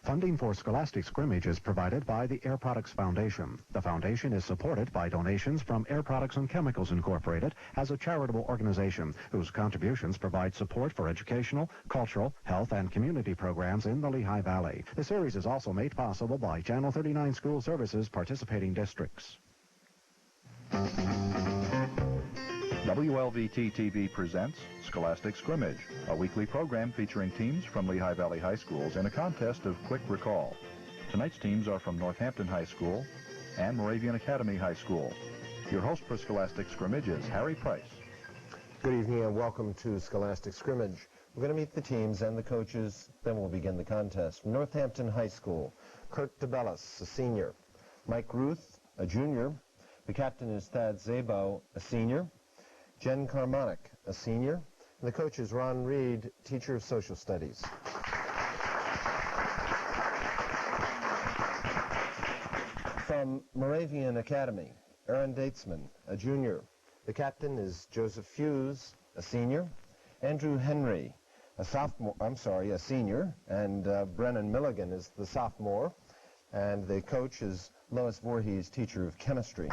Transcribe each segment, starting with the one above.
Funding for Scholastic Scrimmage is provided by the Air Products Foundation. The foundation is supported by donations from Air Products and Chemicals Incorporated as a charitable organization whose contributions provide support for educational, cultural, health, and community programs in the Lehigh Valley. The series is also made possible by Channel 39 School Services participating districts. WLVT-TV presents Scholastic Scrimmage, a weekly program featuring teams from Lehigh Valley High Schools in a contest of quick recall. Tonight's teams are from Northampton High School and Moravian Academy High School. Your host for Scholastic Scrimmage is Harry Price. Good evening and welcome to Scholastic Scrimmage. We're going to meet the teams and the coaches, then we'll begin the contest. From Northampton High School, Kurt DeBellis, a senior. Mike Ruth, a junior. The captain is Thad Zabo, a senior. Jen Carmonic, a senior, and the coach is Ron Reed, teacher of social studies. From Moravian Academy, Aaron Datesman, a junior. The captain is Joseph Hughes, a senior. Andrew Henry, a senior, and Brennan Milligan is the sophomore, and the coach is Lois Voorhees, teacher of chemistry.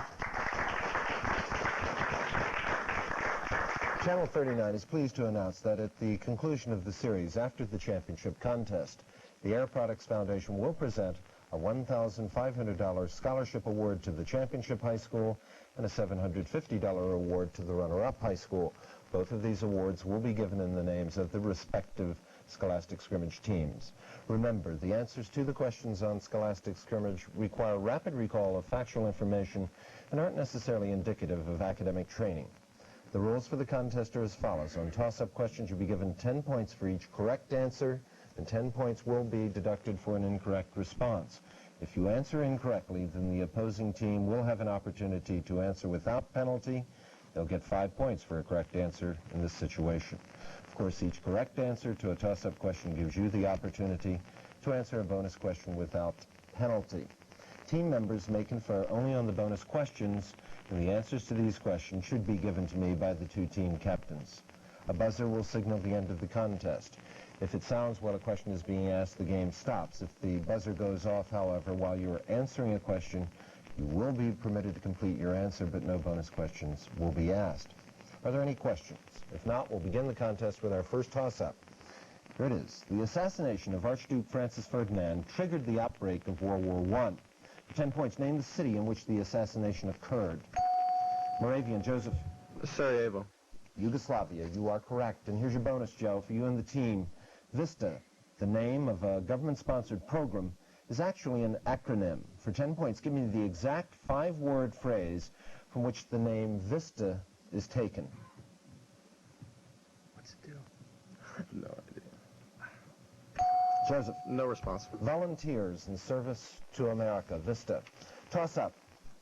Channel 39 is pleased to announce that at the conclusion of the series, after the championship contest, the Air Products Foundation will present a $1,500 scholarship award to the championship high school and a $750 award to the runner-up high school. Both of these awards will be given in the names of the respective Scholastic Scrimmage teams. Remember, the answers to the questions on Scholastic Scrimmage require rapid recall of factual information and aren't necessarily indicative of academic training. The rules for the contest are as follows. On toss-up questions, you'll be given 10 points for each correct answer, and 10 points will be deducted for an incorrect response. If you answer incorrectly, then the opposing team will have an opportunity to answer without penalty. They'll get 5 points for a correct answer in this situation. Of course, each correct answer to a toss-up question gives you the opportunity to answer a bonus question without penalty. Team members may confer only on the bonus questions, and the answers to these questions should be given to me by the two team captains. A buzzer will signal the end of the contest. If it sounds while a question is being asked, the game stops. If the buzzer goes off, however, while you're answering a question, you will be permitted to complete your answer, but no bonus questions will be asked. Are there any questions? If not, we'll begin the contest with our first toss-up. Here it is. The assassination of Archduke Francis Ferdinand triggered the outbreak of World War I. 10 points. Name the city in which the assassination occurred. Moravian, Joseph. Sarajevo. Yugoslavia. You are correct. And here's your bonus, Joe, for you and the team. VISTA, the name of a government-sponsored program, is actually an acronym. For 10 points, give me the exact 5-word phrase from which the name VISTA is taken. What's it do? I have no idea. Joseph. No response. Volunteers in Service to America, VISTA. Toss up,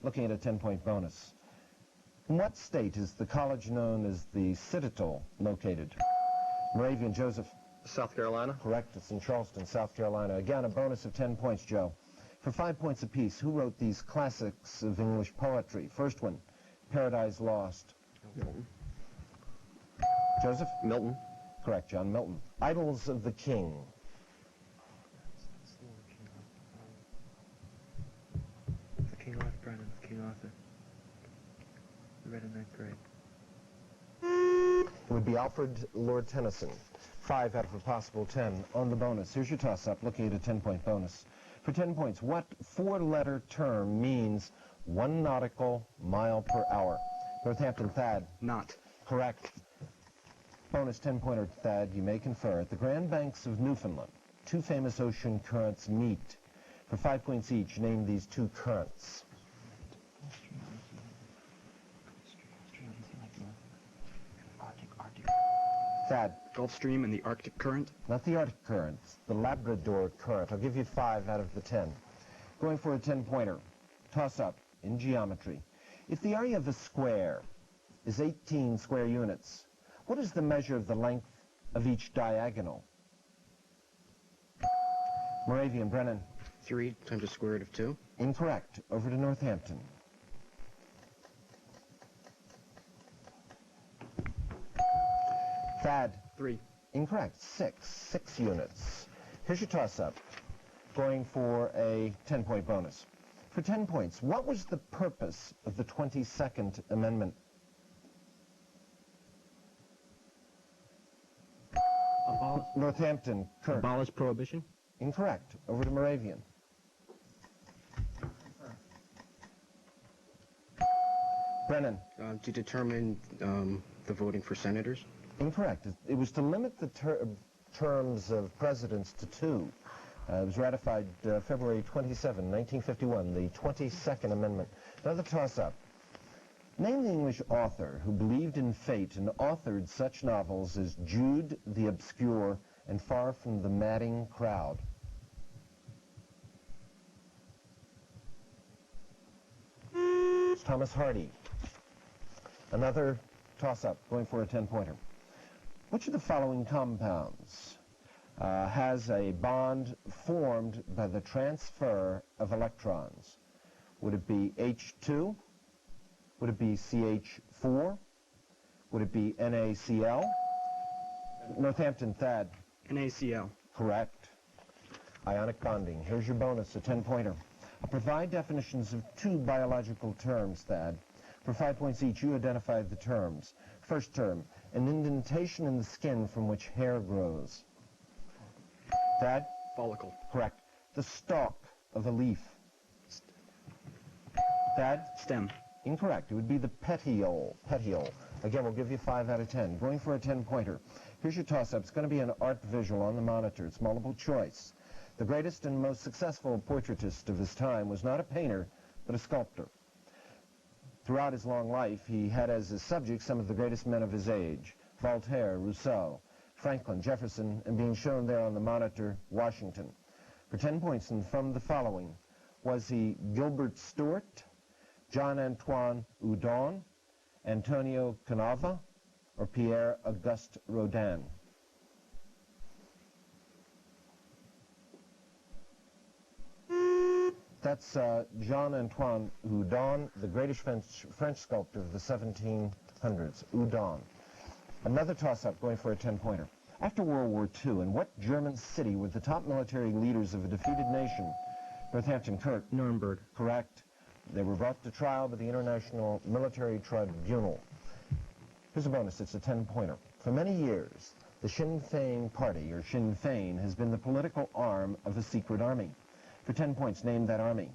looking at a 10-point bonus. In what state is the college known as the Citadel located? Moravian, Joseph. South Carolina. Correct, it's in Charleston, South Carolina. Again, a bonus of 10 points, Joe. For 5 points apiece, who wrote these classics of English poetry? First one, Paradise Lost. Milton. Joseph? Milton. Correct, John Milton. Idols of the King. King Arthur, Brennan, King Arthur. We read in 9th grade. It would be Alfred Lord Tennyson. 5 out of a possible 10 on the bonus. Here's your toss-up, looking at a 10-point bonus. For 10 points, what 4-letter term means 1 nautical mile per hour? Northampton, Thad. Not. Correct. Bonus 10-pointer, Thad, you may confer. At the Grand Banks of Newfoundland, 2 famous ocean currents meet. For 5 points each, name these 2 currents. Thad. Gulf Stream and the Arctic Current. Not the Arctic Current, the Labrador Current. I'll give you 5 out of the 10. Going for a 10-pointer. Toss up in geometry. If the area of a square is 18 square units, what is the measure of the length of each diagonal? Moravian, Brennan. 3 times the square root of 2. Incorrect. Over to Northampton. Thad. 3. Incorrect. 6 units. Here's your toss-up. going for a 10-point bonus. For 10 points, what was the purpose of the 22nd Amendment? Northampton, Kirk. Abolish prohibition? Incorrect. Over to Moravian. Brennan. To determine the voting for senators? Incorrect. It was to limit the terms of presidents to 2. It was ratified February 27, 1951, the 22nd Amendment. Another toss-up. Name the English author who believed in fate and authored such novels as Jude the Obscure and Far from the Madding Crowd. It's Thomas Hardy. Another toss-up, going for a 10-pointer. Which of the following compounds has a bond formed by the transfer of electrons? Would it be H2? Would it be CH4? Would it be NaCl? Northampton, Thad. NaCl. Correct. Ionic bonding. Here's your bonus, a 10-pointer. I'll provide definitions of 2 biological terms, Thad. For 5 points each, you identified the terms. First term, an indentation in the skin from which hair grows. Thad? Follicle. Correct. The stalk of a leaf. Thad? Stem. Incorrect. It would be the petiole. Petiole. Again, we'll give you 5 out of 10. Going for a 10-pointer. Here's your toss-up. It's going to be an art visual on the monitor. It's multiple choice. The greatest and most successful portraitist of his time was not a painter, but a sculptor. Throughout his long life, he had as his subjects some of the greatest men of his age: Voltaire, Rousseau, Franklin, Jefferson, and being shown there on the monitor, Washington. For 10 points, and from the following: was he Gilbert Stuart, John Antoine Houdon, Antonio Canova, or Pierre Auguste Rodin? That's Jean Antoine Houdon, the greatest French sculptor of the 1700s, Houdon. Another toss-up, going for a 10-pointer. After World War II, in what German city were the top military leaders of a defeated nation? Northampton, Kirk. Nuremberg. Correct. They were brought to trial by the International Military Tribunal. Here's a bonus. It's a 10-pointer. For many years, the Sinn Féin Party, or Sinn Féin, has been the political arm of a secret army. For 10 points, name that army.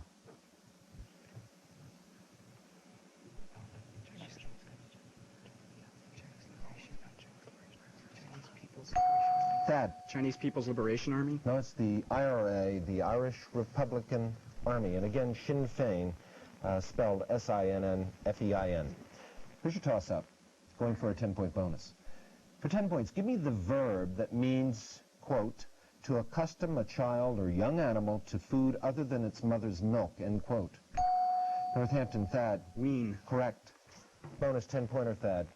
Thad. Chinese People's Liberation Army? No, it's the IRA, the Irish Republican Army. And again, Sinn Féin, spelled S-I-N-N-F-E-I-N. Here's your toss-up, going for a 10-point bonus. For 10 points, give me the verb that means, quote, to accustom a child or young animal to food other than its mother's milk, end quote. Northampton, Thad. Wean. Correct. Bonus 10-pointer, Thad.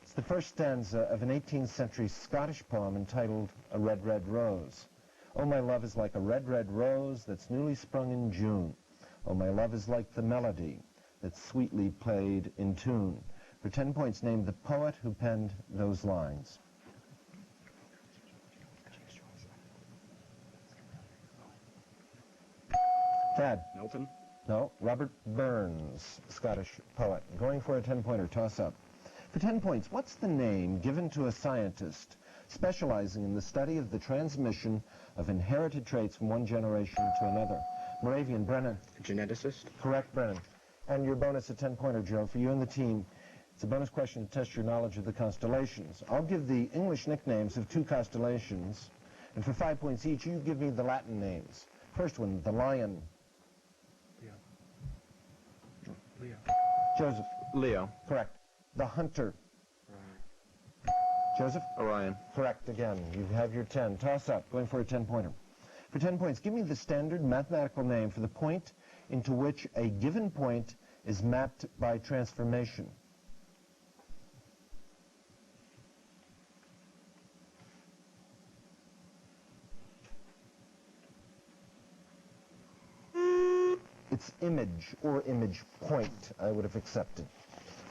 It's the first stanza of an 18th century Scottish poem entitled A Red, Red Rose. Oh, my love is like a red, red rose that's newly sprung in June. Oh, my love is like the melody that's sweetly played in tune. For 10 points, name the poet who penned those lines. Thad. Milton. No, Robert Burns, Scottish poet. Going for a 10-pointer, toss-up. For 10 points, what's the name given to a scientist specializing in the study of the transmission of inherited traits from one generation to another? Moravian, Brennan. A geneticist. Correct, Brennan. And your bonus, a 10-pointer, Joe, for you and the team. It's a bonus question to test your knowledge of the constellations. I'll give the English nicknames of 2 constellations, and for 5 points each, you give me the Latin names. First one, the Lion. Leo. Joseph. Leo. Correct. The Hunter. Joseph? Orion. Correct again. You have your 10. Toss up. Going for a 10-pointer. For 10 points, give me the standard mathematical name for the point into which a given point is mapped by transformation. It's image or image point, I would have accepted.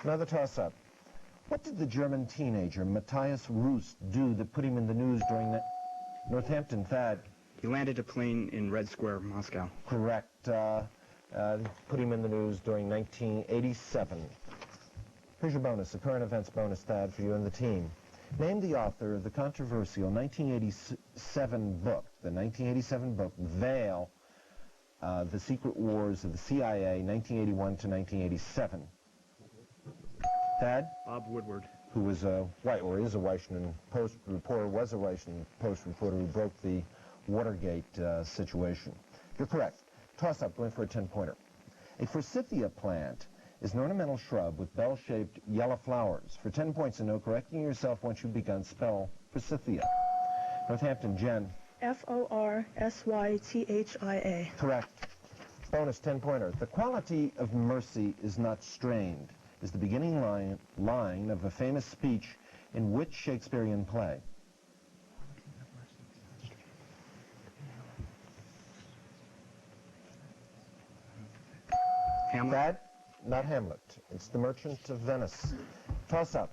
Another toss-up. What did the German teenager Matthias Rust do that put him in the news during the Northampton, Thad? He landed a plane in Red Square, Moscow. Correct. Put him in the news during 1987. Here's your bonus, a current events bonus, Thad, for you and the team. Name the author of the controversial 1987 book, Veil, The Secret Wars of the CIA, 1981 to 1987. Thad? Bob Woodward. Who was a is a Washington Post reporter, was a Washington Post reporter who broke the Watergate situation. You're correct. Toss up, going for a 10-pointer. A forsythia plant is an ornamental shrub with bell-shaped yellow flowers. For 10 points and no correcting yourself once you've begun, spell forsythia. Northampton, Jen. Forsythia. Correct. Bonus 10-pointer. The quality of mercy is not strained is the beginning line of a famous speech in which Shakespearean play? Hamlet. Thad? Not Hamlet. It's The Merchant of Venice. Toss up.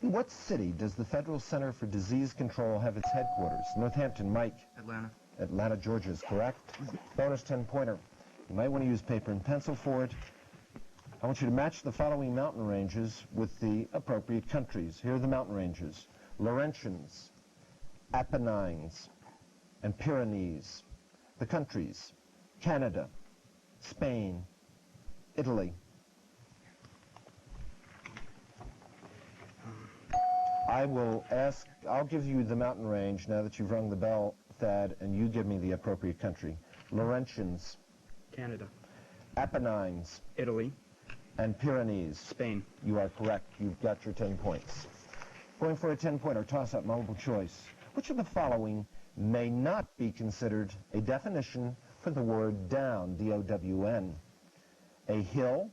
In what city does the Federal Center for Disease Control have its headquarters? Northampton, Mike. Atlanta. Atlanta, Georgia is correct. Bonus 10-pointer. You might want to use paper and pencil for it. I want you to match the following mountain ranges with the appropriate countries. Here are the mountain ranges: Laurentians, Apennines, and Pyrenees. The countries: Canada, Spain, Italy. I'll give you the mountain range now that you've rung the bell, Thad, and you give me the appropriate country. Laurentians. Canada. Apennines. Italy. And Pyrenees. Spain. You are correct. You've got your 10 points. Going for a 10-pointer, toss-up, multiple choice. Which of the following may not be considered a definition for the word down, D-O-W-N? A hill,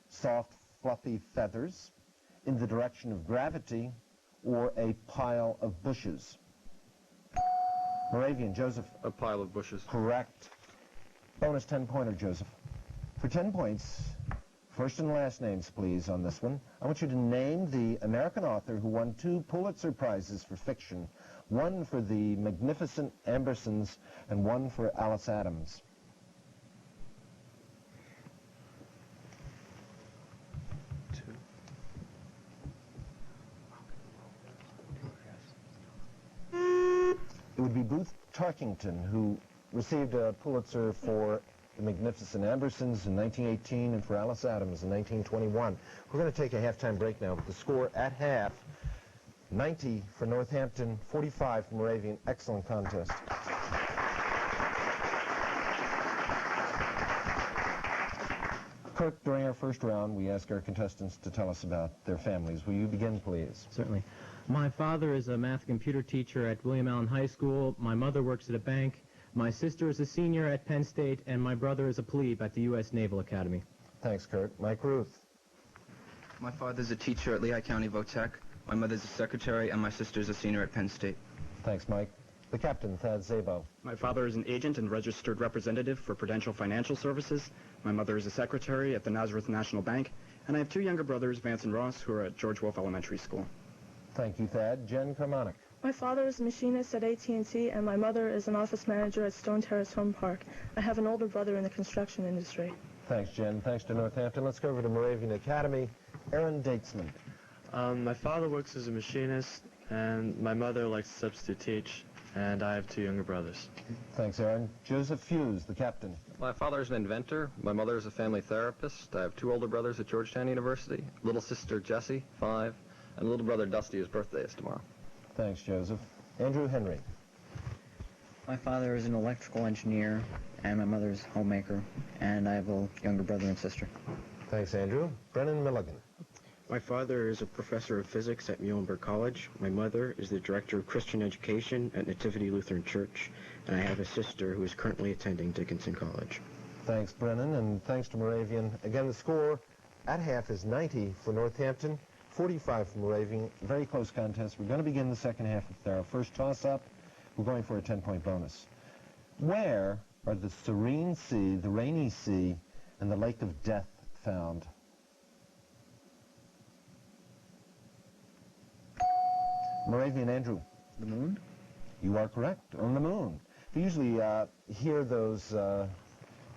soft, fluffy feathers, in the direction of gravity, or a pile of bushes? Moravian, Joseph. A pile of bushes. Correct. Bonus 10-pointer, Joseph. For 10 points, first and last names, please, on this one. I want you to name the American author who won 2 Pulitzer Prizes for fiction, one for The Magnificent Ambersons and one for Alice Adams. It would be Booth Tarkington, who received a Pulitzer for The Magnificent Ambersons in 1918 and for Alice Adams in 1921. We're going to take a halftime break now with the score at half. 90 for Northampton, 45 for Moravian. Excellent contest. Kirk, during our first round, we ask our contestants to tell us about their families. Will you begin, please? Certainly. My father is a math computer teacher at William Allen High School. My mother works at a bank. My sister is a senior at Penn State, and my brother is a plebe at the U.S. Naval Academy. Thanks, Kurt. Mike Ruth. My father's a teacher at Lehigh County Votech. My mother's a secretary, and my sister's a senior at Penn State. Thanks, Mike. The captain, Thad Szabo. My father is an agent and registered representative for Prudential Financial Services. My mother is a secretary at the Nazareth National Bank. And I have 2 younger brothers, Vance and Ross, who are at George Wolfe Elementary School. Thank you, Thad. Jen Carmonic. My father is a machinist at AT&T, and my mother is an office manager at Stone Terrace Home Park. I have an older brother in the construction industry. Thanks, Jen. Thanks to Northampton. Let's go over to Moravian Academy. Aaron Datesman. My father works as a machinist, and my mother likes to substitute teach, and I have 2 younger brothers. Thanks, Aaron. Joseph Hughes, the captain. My father's an inventor. My mother is a family therapist. I have 2 older brothers at Georgetown University. Little sister Jessie, 5, and little brother Dusty, whose birthday is tomorrow. Thanks, Joseph. Andrew Henry. My father is an electrical engineer, and my mother's a homemaker, and I have a younger brother and sister. Thanks, Andrew. Brennan Milligan. My father is a professor of physics at Muhlenberg College. My mother is the director of Christian education at Nativity Lutheran Church, and I have a sister who is currently attending Dickinson College. Thanks, Brennan, and thanks to Moravian. Again, the score at half is 90 for Northampton, 45 for Moravian. Very close contest. We're going to begin the second half with our first toss-up. We're going for a 10-point bonus. Where are the Serene Sea, the Rainy Sea, and the Lake of Death found? Moravian, Andrew. The moon? You are correct, on the moon. We usually hear those, the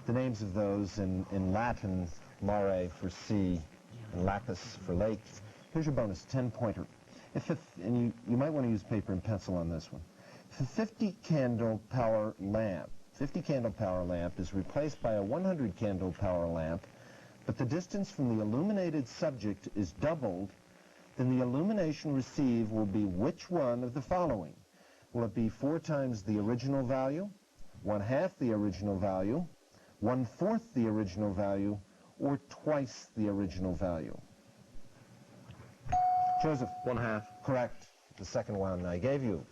names of those in Latin, mare for sea, and lapis for lake. Here's your bonus, 10-pointer. And you might want to use paper and pencil on this one. If a 50 candle power lamp is replaced by a 100 candle power lamp, but the distance from the illuminated subject is doubled, then the illumination received will be which one of the following? Will it be 4 times the original value, 1/2 the original value, 1/4 the original value, or twice the original value? Joseph? 1/2. Correct. The second one I gave you.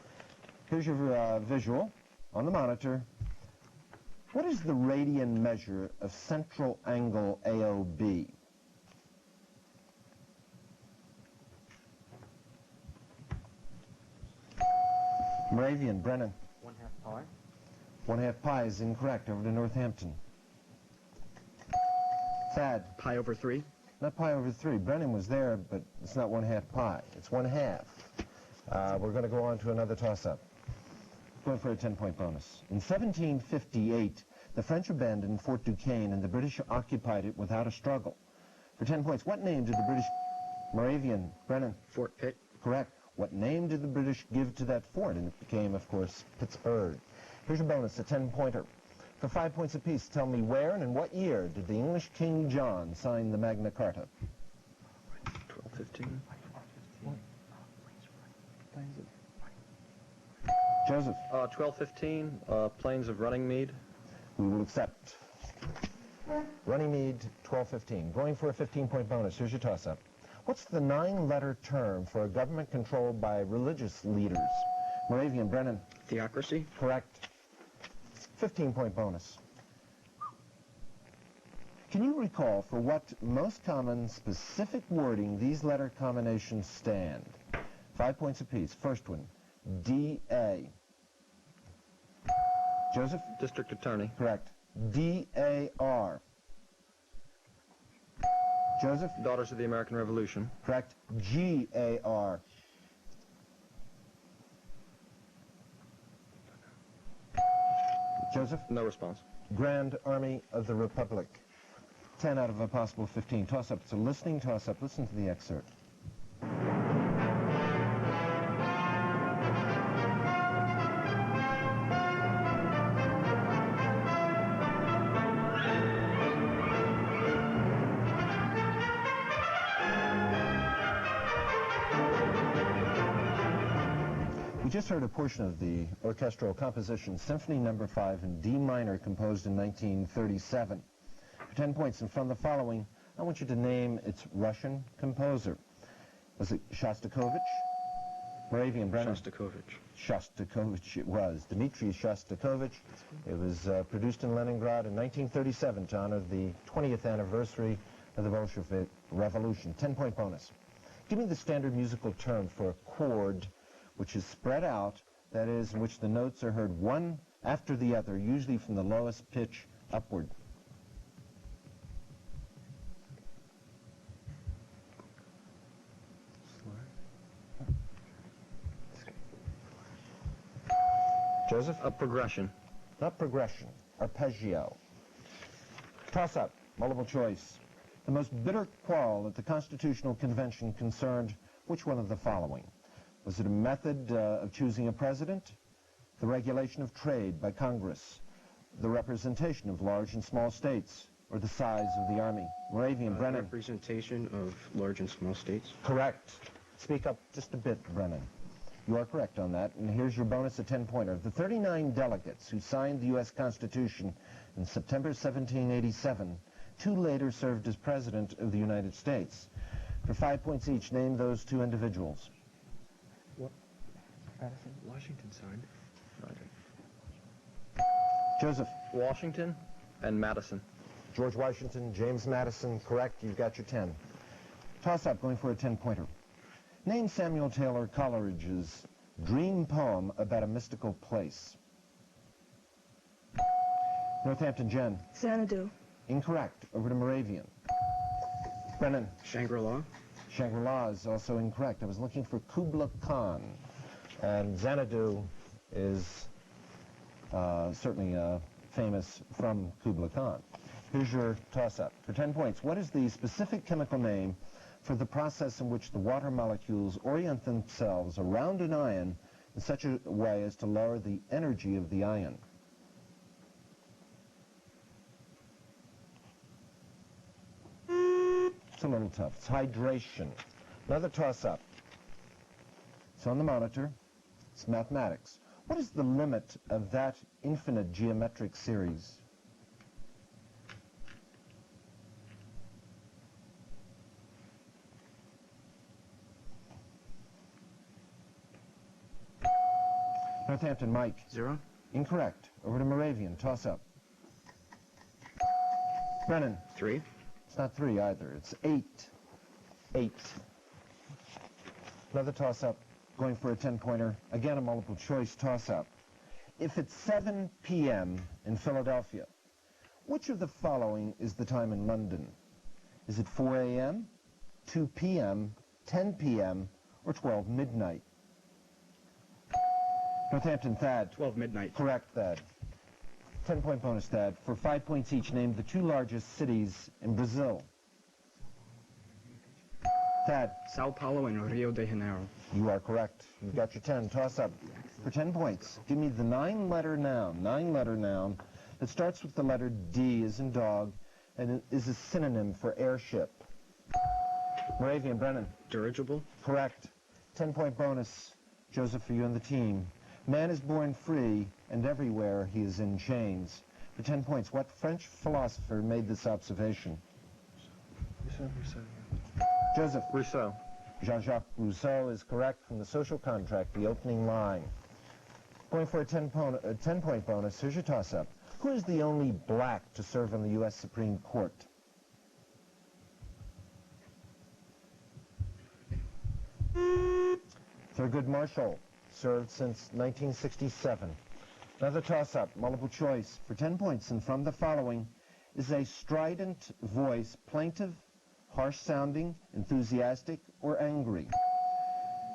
Here's your visual on the monitor. What is the radian measure of central angle AOB? Moravian, Brennan. 1/2 pi. 1/2 pi is incorrect. Over to Northampton. Thad. Pi over 3. Not pi over 3. Brennan was there, but it's not 1/2 pi. It's 1/2. We're going to go on to another toss-up. Going for a 10-point bonus. In 1758, the French abandoned Fort Duquesne and the British occupied it without a struggle. For 10 points, what name did the British... Moravian, Brennan. Fort Pitt. Correct. What name did the British give to that fort? And it became, of course, Pittsburgh. Here's your bonus, a 10-pointer. For 5 points apiece, tell me where and in what year did the English King John sign the Magna Carta? 1215. Joseph? 1215, Plains of Runningmead. We will accept. Runningmead, 1215. Going for a 15-point bonus. Here's your toss-up. What's the 9-letter term for a government controlled by religious leaders? Moravian, Brennan. Theocracy. Correct. 15-point bonus. Can you recall for what most common specific wording these letter combinations stand? 5 points apiece. First one, D-A. Joseph? District Attorney. Correct. D-A-R. Joseph? Daughters of the American Revolution. Correct. G-A-R. Joseph? No response. Grand Army of the Republic. 10 out of a possible 15. Toss-up. It's a listening toss-up. Listen to the excerpt. We just heard a portion of the orchestral composition, Symphony No. 5 in D minor, composed in 1937. For 10 points, and from the following, I want you to name its Russian composer. Was it Shostakovich? Moravian, Brennan? Shostakovich. Shostakovich it was. Dmitri Shostakovich. It was produced in Leningrad in 1937 to honor the 20th anniversary of the Bolshevik Revolution. 10-point bonus. Give me the standard musical term for a chord which is spread out, that is, in which the notes are heard one after the other, usually from the lowest pitch upward. Joseph? A progression. Not progression. Arpeggio. Toss-up. Multiple choice. The most bitter quarrel at the Constitutional Convention concerned which one of the following? Was it a method of choosing a president, the regulation of trade by Congress, the representation of large and small states, or the size of the Army? Moravian, Brennan. Representation of large and small states. Correct. Speak up just a bit, Brennan. You are correct on that, and here's your bonus, a 10-pointer. The 39 delegates who signed the U.S. Constitution in September 1787, 2 later served as President of the United States. For 5 points each, name those 2 individuals. Madison? Washington signed. Joseph? Washington and Madison. George Washington, James Madison, correct. You've got your 10. Toss-up, going for a 10-pointer. Name Samuel Taylor Coleridge's dream poem about a mystical place. Northampton, Jen. Xanadu. Incorrect. Over to Moravian. Brennan. Shangri-La. Shangri-La is also incorrect. I was looking for Kubla Khan. And Xanadu is certainly famous from Kublai Khan. Here's your toss-up. For 10 points, what is the specific chemical name for the process in which the water molecules orient themselves around an ion in such a way as to lower the energy of the ion? It's a little tough. It's hydration. Another toss-up. It's on the monitor. It's mathematics. What is the limit of that infinite geometric series? Northampton, Mike. 0. Incorrect. Over to Moravian. Toss-up. Brennan. 3. It's not 3 either. It's 8. 8. Another toss-up. Going for a 10-pointer. Again, a multiple-choice toss-up. If it's 7 p.m. in Philadelphia, which of the following is the time in London? Is it 4 a.m., 2 p.m., 10 p.m., or 12 midnight? Northampton, Thad. 12 midnight. Correct, Thad. 10-point bonus, Thad. For 5 points each, name the 2 largest cities in Brazil. Thad. Sao Paulo and Rio de Janeiro. You are correct. You've got your 10. Toss up. For 10 points, give me the 9-letter noun that starts with the letter D as in dog and is a synonym for airship. Moravian, Brennan. Dirigible. Correct. 10-point bonus, Joseph, for you and the team. Man is born free, and everywhere he is in chains. For 10 points, what French philosopher made this observation? Joseph. Rousseau. Jean-Jacques Rousseau is correct from The Social Contract, the opening line. Going for a 10-point bonus, here's your toss-up. Who is the only black to serve on the U.S. Supreme Court? Thurgood Marshall, served since 1967. Another toss-up, multiple choice. For 10 points, and from the following is a strident voice, plaintive, harsh-sounding, enthusiastic, or angry.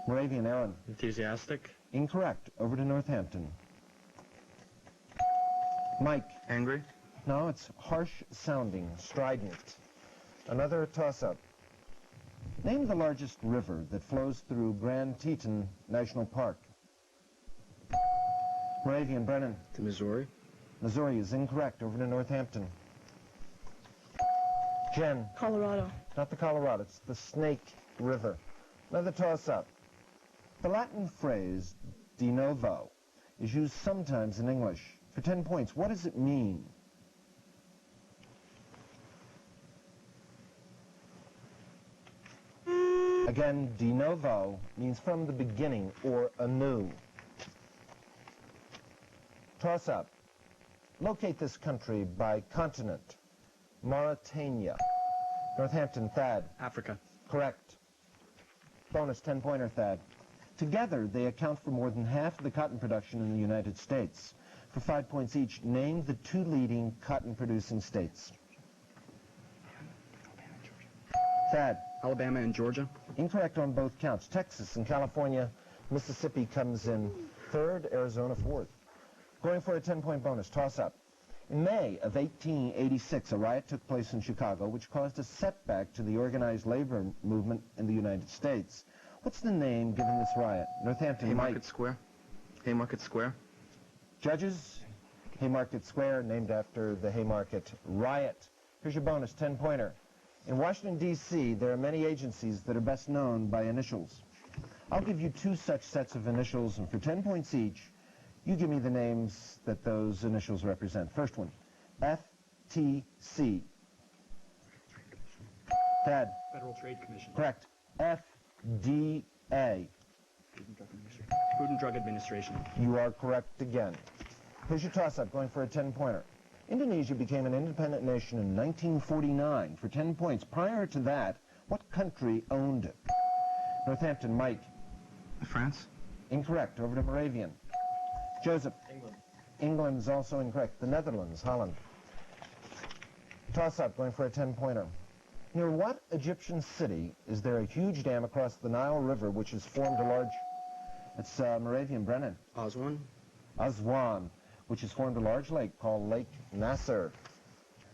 Moravian, Aaron. Enthusiastic. Incorrect. Over to Northampton. Mike. Angry. No, it's harsh-sounding, strident. Another toss-up. Name the largest river that flows through Grand Teton National Park. Moravian, Brennan. The Missouri. Missouri is incorrect. Over to Northampton. Jen. Colorado. Not the Colorado, it's the Snake River. Another toss-up. The Latin phrase de novo is used sometimes in English. For 10 points, what does it mean? Again, de novo means from the beginning or anew. Toss-up. Locate this country by continent. Mauritania. Northampton, Thad. Africa. Correct. Bonus 10-pointer, Thad. Together, they account for more than half of the cotton production in the United States. For 5 points each, name the 2 leading cotton-producing states. Thad. Alabama and Georgia. Incorrect on both counts. Texas and California. Mississippi comes in 3rd, Arizona 4th. Going for a 10-point bonus. Toss-up. In May of 1886, a riot took place in Chicago, which caused a setback to the organized labor movement in the United States. What's the name given this riot? Northampton, Haymarket Mike. Square. Haymarket Square. Judges, Haymarket Square, named after the Haymarket riot. Here's your bonus 10-pointer. In Washington, D.C., there are many agencies that are best known by initials. I'll give you 2 such sets of initials, and for 10 points each, you give me the names that those initials represent. First one, FTC. Thad. Federal Trade Commission. Correct. FDA. Food and Drug Administration. You are correct again. Here's your toss-up, going for a 10-pointer. Indonesia became an independent nation in 1949 for 10 points. Prior to that, what country owned it? Northampton, Mike. France. Incorrect. Over to Moravian. Joseph. England. England is also incorrect. The Netherlands, Holland. Toss-up, going for a 10-pointer. Near what Egyptian city is there a huge dam across the Nile River which has formed a large... It's Moravian, Brennan. Aswan. Aswan, which has formed a large lake called Lake Nasser.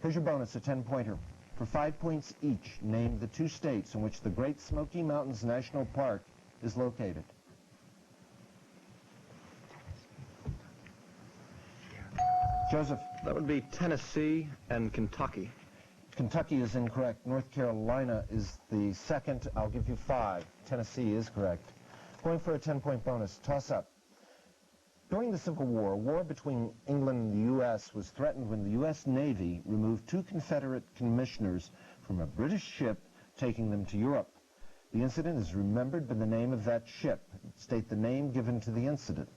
Here's your bonus, a 10-pointer. For 5 points each, name the 2 states in which the Great Smoky Mountains National Park is located. Joseph. That would be Tennessee and Kentucky. Kentucky is incorrect. North Carolina is the second. I'll give you 5. Tennessee is correct. Going for a 10-point bonus. Toss up. During the Civil War, a war between England and the U.S. was threatened when the U.S. Navy removed 2 Confederate commissioners from a British ship taking them to Europe. The incident is remembered by the name of that ship. State the name given to the incident.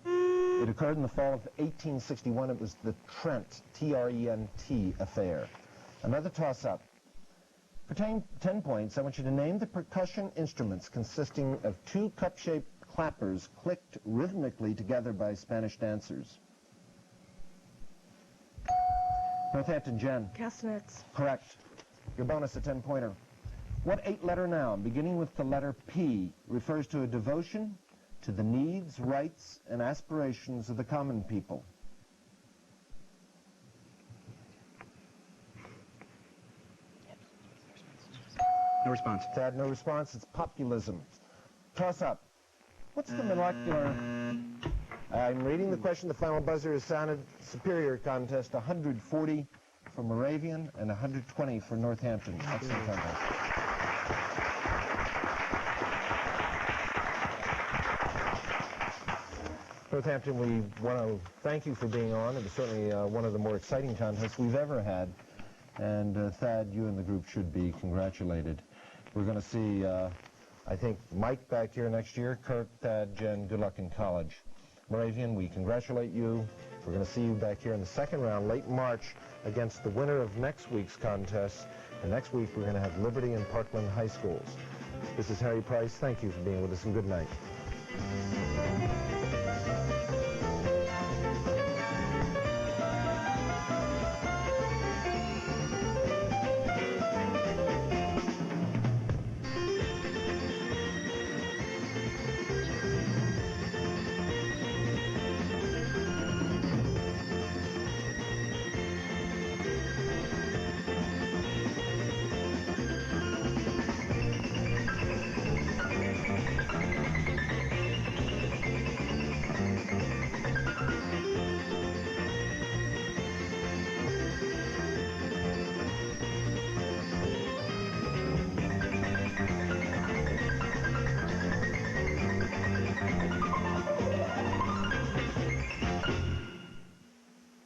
It occurred in the fall of 1861. It was the Trent, T-R-E-N-T affair. Another toss-up. For 10 points, I want you to name the percussion instruments consisting of 2 cup-shaped clappers clicked rhythmically together by Spanish dancers. Northampton, Jen. Castanets. Correct. Your bonus, a 10-pointer. What 8-letter noun, beginning with the letter P, refers to a devotion to the needs, rights, and aspirations of the common people? No response. Thad, no response. It's populism. Toss up. What's the molecular... I'm reading the question. The final buzzer is sounded. Superior contest, 140 for Moravian and 120 for Northampton. Excellent contest. Northampton, we want to thank you for being on. It was certainly one of the more exciting contests we've ever had. And Thad, you and the group should be congratulated. We're going to see, I think, Mike back here next year. Kurt, Thad, Jen, good luck in college. Moravian, we congratulate you. We're going to see you back here in the second round, late March, against the winner of next week's contest. And next week, we're going to have Liberty and Parkland High Schools. This is Harry Price. Thank you for being with us, and good night.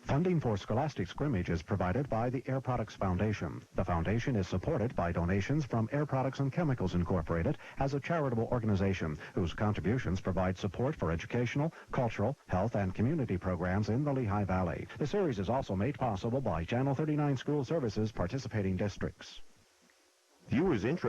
Funding for Scholastic Scrimmage is provided by the Air Products Foundation. The foundation is supported by donations from Air Products and Chemicals Incorporated as a charitable organization whose contributions provide support for educational, cultural, health, and community programs in the Lehigh Valley. The series is also made possible by Channel 39 School Services participating districts. Viewers interested